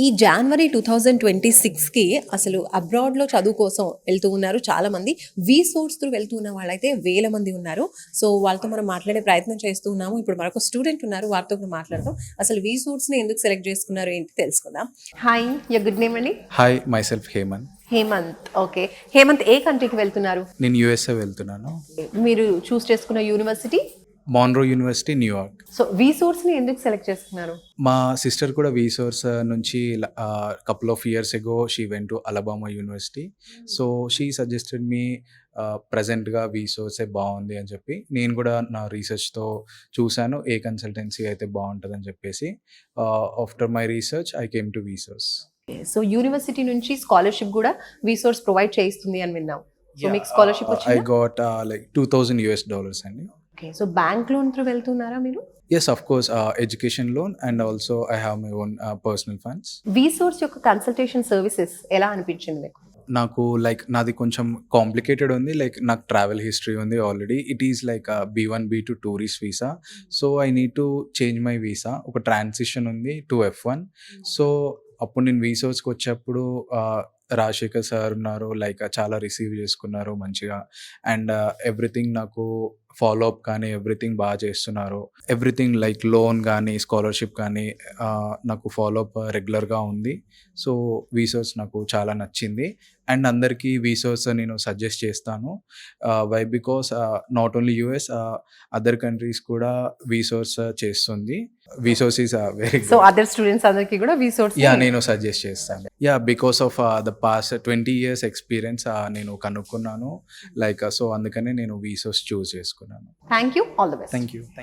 ఈ జనవరి 2026కి అసలు అబ్రాడ్లో చదువు కోసం వెళ్తూ ఉన్నారు చాలామంది. సోర్స్ త్రూ వెళ్తూ ఉన్న వాళ్ళైతే వేల మంది ఉన్నారు. సో వాళ్ళతో మనం మాట్లాడే ప్రయత్నం చేస్తూ ఉన్నాము. ఇప్పుడు మరొక స్టూడెంట్ ఉన్నారు, వారితో కూడా మాట్లాడతాం. అసలు సోర్స్ని ఎందుకు సెలెక్ట్ చేసుకున్నారు ఏంటి తెలుసుకుందాం. హాయ్, యర్ గుడ్ నేమ్ అండి? Hi, my self Hemanth. Hemanth. Okay, Hemanth ఏ కంట్రీకి వెళ్తున్నారు? నేను యూఎస్ఏ వెళ్తున్నాను. మీరు చూస్ చేసుకున్న university? Monroe university, New York. So సోర్స్ని ఎందుకు సెలెక్ట్ చేసుకున్నారు? మా సిస్టర్ కూడా సోర్స్ నుంచి couple of years ago she went to Alabama university. So she suggested me ప్రజెంట్గా సోర్సే బాగుంది అని చెప్పి నేను కూడా నా రీసెర్చ్తో చూశాను ఏ కన్సల్టెన్సీ అయితే బాగుంటుందని చెప్పేసి. After my research I came to source. So university నుంచి స్కాలర్షిప్ కూడా సోర్స్ ప్రొవైడ్ చేయిస్తుంది అని విన్నాం. సో మీకు స్కాలర్షిప్ ఐ గాట్ like $2,000 అండి. Okay, so bank loan through వెళ్తున్నారా మీరు? Yes, of course, education loan, and also I have my own personal funds. Source యొక్క కన్సల్టేషన్ సర్వీసెస్ ఎలా అనిపించింది మీకు? నాకు నాది కొంచెం కాంప్లికేటెడ్ ఉంది. నాకు ట్రావెల్ హిస్టరీ ఉంది already. It is B1 B2 tourist visa. So I need to change my visa. ఒక ట్రాన్సిషన్ ఉంది టు F1. సో అప్పుడు నేను సోర్స్కి వచ్చేప్పుడు రాజశేఖర్ సార్ ఉన్నారు, చాలా రిసీవ్ చేసుకున్నారు మంచిగా. అండ్ ఎవ్రీథింగ్ నాకు ఫాలో అప్ కానీ ఎవ్రీథింగ్ బాగా చేస్తున్నారు. ఎవ్రీథింగ్ లోన్ కానీ స్కాలర్షిప్ కానీ నాకు ఫాలో అప్ రెగ్యులర్గా ఉంది. సో సోర్స్ నాకు చాలా నచ్చింది. అండ్ అందరికీ సోర్స్ నేను సజెస్ట్ చేస్తాను. Why because not only US, other countries కూడా సోర్స్ చేస్తుంది. Source is very so other students అందరికీ కూడా సోర్స్ నేను సజెస్ట్ చేస్తాను. Because of the past 20 years experience నేను కనుక్కున్నాను. సో అందుకనే నేను సోర్స్ చూస్ చేసుకున్నాను. Thank you, all the best. Thank you.